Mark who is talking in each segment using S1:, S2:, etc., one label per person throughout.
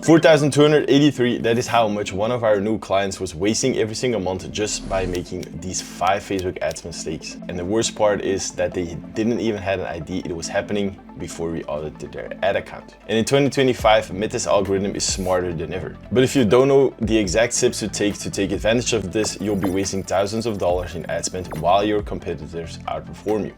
S1: 4,283, that is how much one of our new clients was wasting every single month just by making these 5 Facebook ads mistakes. And the worst part is that they didn't even have an idea it was happening before we audited their ad account. And in 2025, Meta's algorithm is smarter than ever. But if you don't know the exact steps to take advantage of this, you'll be wasting thousands of dollars in ad spend while your competitors outperform you.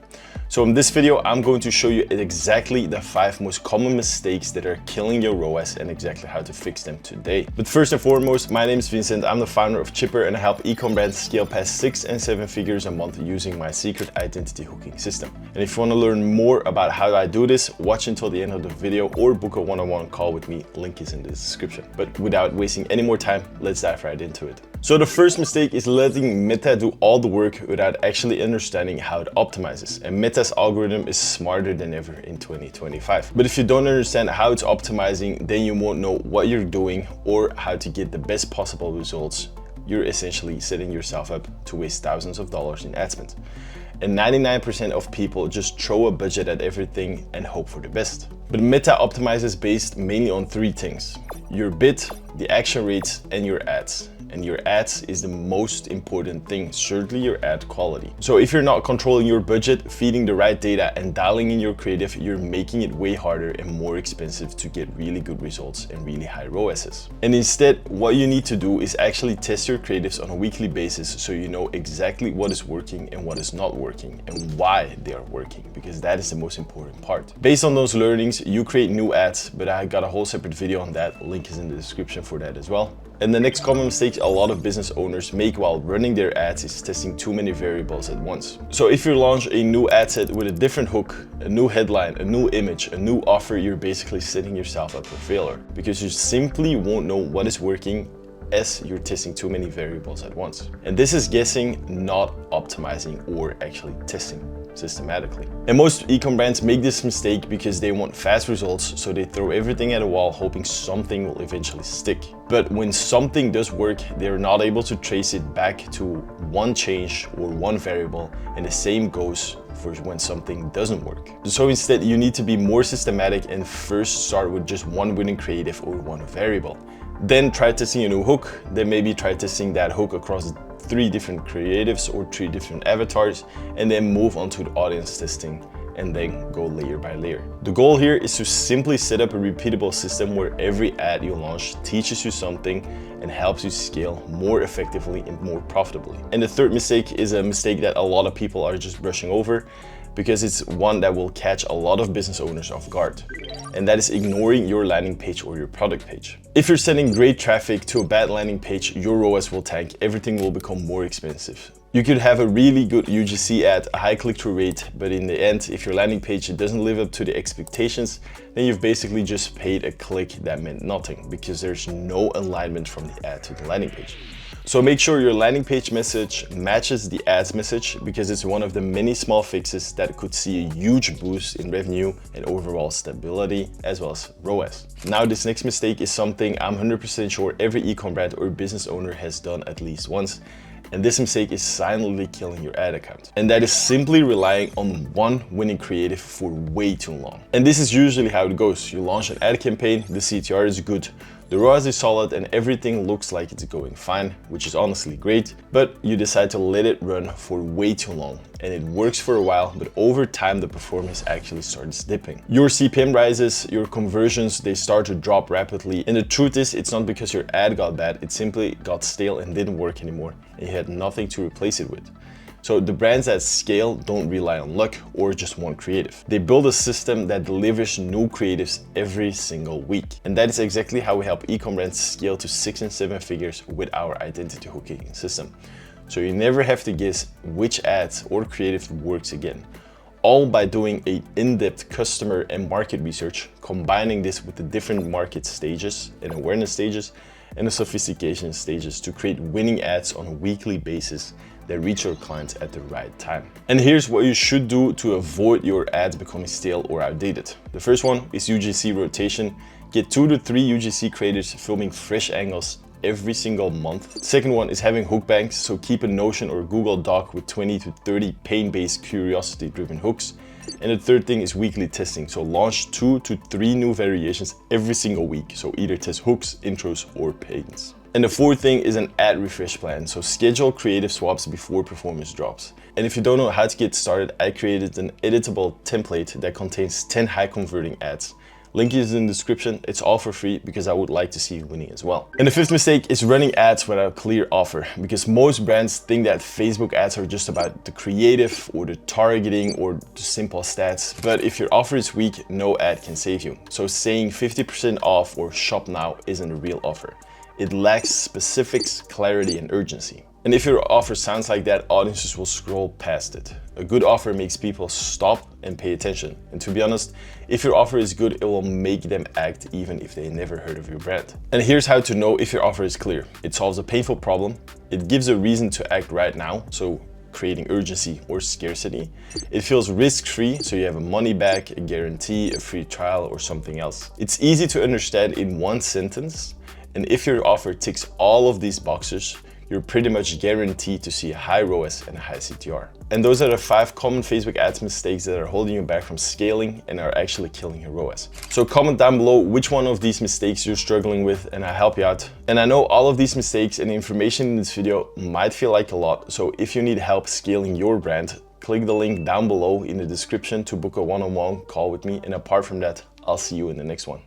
S1: So in this video, I'm going to show you exactly the 5 most common mistakes that are killing your ROAS and exactly how to fix them today. But first and foremost, my name is Vincent. I'm the founder of Chipper and I help e-com brands scale past 6 and 7 figures a month using my secret identity hooking system. And if you want to learn more about how I do this, watch until the end of the video or book a one-on-one call with me. Link is in the description. But without wasting any more time, let's dive right into it. So the first mistake is letting Meta do all the work without actually understanding how it optimizes. And Meta's algorithm is smarter than ever in 2025. But if you don't understand how it's optimizing, then you won't know what you're doing or how to get the best possible results. You're essentially setting yourself up to waste thousands of dollars in ad spend. And 99% of people just throw a budget at everything and hope for the best. But Meta optimizes based mainly on 3 things: your bid, the action rates, and your ads. And your ads is the most important thing, certainly your ad quality. So if you're not controlling your budget, feeding the right data, and dialing in your creative, you're making it way harder and more expensive to get really good results and really high ROASs. And instead, what you need to do is actually test your creatives on a weekly basis so you know exactly what is working and what is not working and why they are working, because that is the most important part. Based on those learnings, you create new ads, but I got a whole separate video on that. Link is in the description for that as well. And the next common mistake a lot of business owners make while running their ads is testing too many variables at once. So if you launch a new ad set with a different hook, a new headline, a new image, a new offer, you're basically setting yourself up for failure because you simply won't know what is working as you're testing too many variables at once. And this is guessing, not optimizing or actually testing systematically. And most e-com brands make this mistake because they want fast results, so they throw everything at a wall hoping something will eventually stick. But when something does work, they're not able to trace it back to one change or one variable, and the same goes for when something doesn't work. So instead, you need to be more systematic and first start with just one winning creative or one variable. Then try testing a new hook, then maybe try testing that hook across 3 different creatives or 3 different avatars, and then move on to the audience testing and then go layer by layer. The goal here is to simply set up a repeatable system where every ad you launch teaches you something and helps you scale more effectively and more profitably. And the third mistake is a mistake that a lot of people are just brushing over because it's one that will catch a lot of business owners off guard. And that is ignoring your landing page or your product page. If you're sending great traffic to a bad landing page, your ROAS will tank, everything will become more expensive. You could have a really good UGC ad, a high click-through rate, but in the end, if your landing page doesn't live up to the expectations, then you've basically just paid a click that meant nothing because there's no alignment from the ad to the landing page. So make sure your landing page message matches the ads message because it's one of the many small fixes that could see a huge boost in revenue and overall stability as well as ROAS. Now this next mistake is something I'm 100% sure every e-com brand or business owner has done at least once. And this mistake is silently killing your ad account. And that is simply relying on one winning creative for way too long. And this is usually how it goes. You launch an ad campaign, the CTR is good, the ROAS is solid, and everything looks like it's going fine, which is honestly great, but you decide to let it run for way too long. And it works for a while, but over time the performance actually starts dipping. Your CPM rises, your conversions, they start to drop rapidly. And the truth is, it's not because your ad got bad, it simply got stale and didn't work anymore. And you had nothing to replace it with. So the brands that scale don't rely on luck or just one creative. They build a system that delivers new creatives every single week. And that is exactly how we help e-com brands scale to 6 and 7 figures with our identity hooking system. So you never have to guess which ads or creative works again. All by doing an in-depth customer and market research, combining this with the different market stages and awareness stages and the sophistication stages to create winning ads on a weekly basis that reach your clients at the right time. And here's what you should do to avoid your ads becoming stale or outdated. The first one is UGC rotation. Get 2 to 3 UGC creators filming fresh angles every single month. Second one is having hook banks, so keep a Notion or Google Doc with 20 to 30 pain-based curiosity-driven hooks. And the third thing is weekly testing. So launch 2 to 3 new variations every single week. So either test hooks, intros, or pagans. And the fourth thing is an ad refresh plan. So schedule creative swaps before performance drops. And if you don't know how to get started, I created an editable template that contains 10 high converting ads. Link is in the description. It's all for free because I would like to see you winning as well. And the fifth mistake is running ads without a clear offer, because most brands think that Facebook ads are just about the creative or the targeting or the simple stats. But if your offer is weak, no ad can save you. So saying 50% off or shop now isn't a real offer. It lacks specifics, clarity, and urgency. And if your offer sounds like that, audiences will scroll past it. A good offer makes people stop and pay attention. And to be honest, if your offer is good, it will make them act even if they never heard of your brand. And here's how to know if your offer is clear. It solves a painful problem. It gives a reason to act right now, so creating urgency or scarcity. It feels risk-free, so you have a money back, a guarantee, a free trial, or something else. It's easy to understand in one sentence. And if your offer ticks all of these boxes, you're pretty much guaranteed to see a high ROAS and a high CTR. And those are the 5 common Facebook ads mistakes that are holding you back from scaling and are actually killing your ROAS. So comment down below which one of these mistakes you're struggling with and I'll help you out. And I know all of these mistakes and information in this video might feel like a lot. So if you need help scaling your brand, click the link down below in the description to book a one-on-one call with me. And apart from that, I'll see you in the next one.